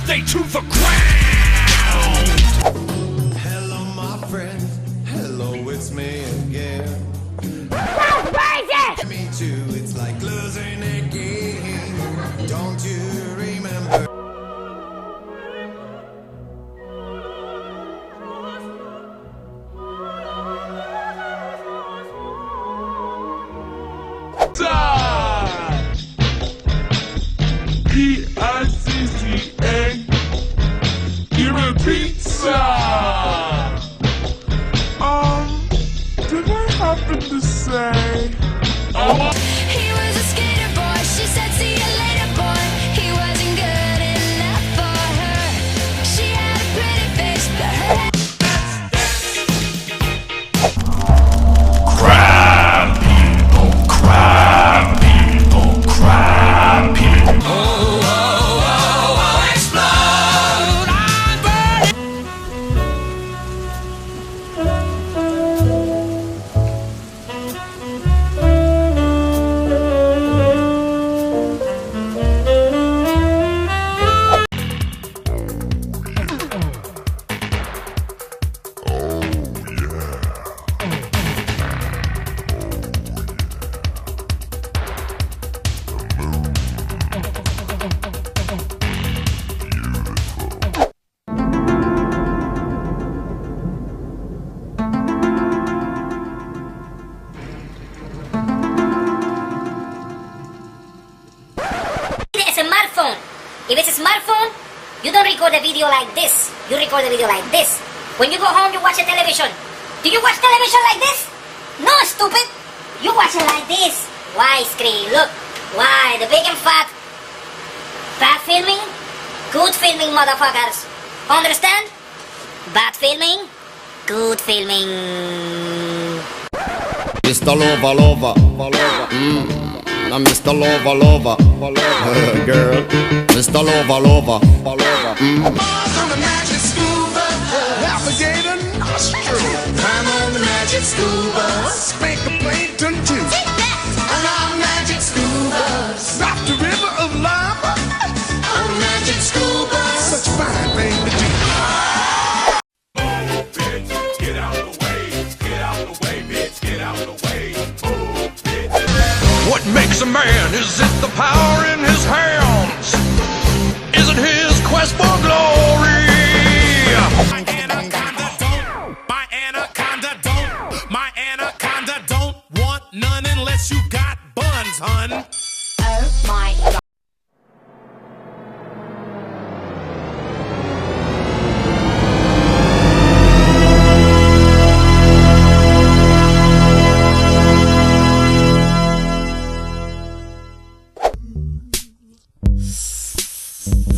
birthday to the ground. Hello, my friend. Hello, it's me again. Me too, it's like losing a game. Don't you remember? P-I-C-C-A. Give me pizza. Did I happen to say? He was a skater boy, she said see you later boy. He wasn't good enough for her. She had a pretty face but her Crab people, crab people, crab people. Oh, oh, oh, oh, explode, I'm burning. Smartphone. If it's a smartphone, you don't record a video like this. You record a video like this. When you go home, you watch a television. Do you watch television like this? No, stupid. You watch it like this. Widescreen. Look. Why? The big and fat. Fat filming? Good filming, motherfuckers. Understand? Bad filming? Good filming. Mr. Lover, lover, lover. I'm Mr. Lover, lover, girl. Mr. Lover, lover, lover. Mars on the magic scuba, alligator nostril. Climb on the magic scuba, spank a plankton too. On our magic scuba, stop the river of lava. On magic scuba, such a fine thing to do. Get out the way, get out the way, bitch, get out the way. Move, bitch. What makes a man? Is it the power in his hands? Is it his quest for glory? My anaconda don't want none unless you got buns, hun. oh my god.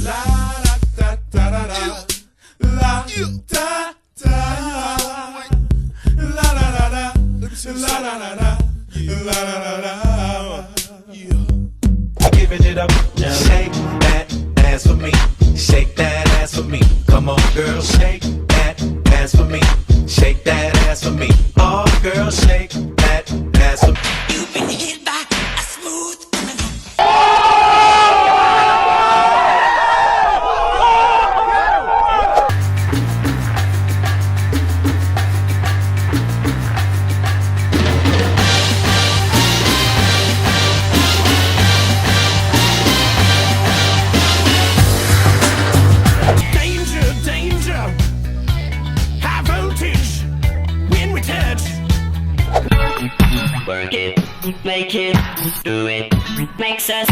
La da da da da, la da da, la da da da, la da da da, la da da da. Giving it up, shake that ass for me, shake that ass for me. Come on, girl, shake that ass for me, shake that ass for me. Oh, girl, shake that ass for me. You've been hit by a smooth criminal. Danger, danger, high voltage when we touch. Work it, make it, do it, makes us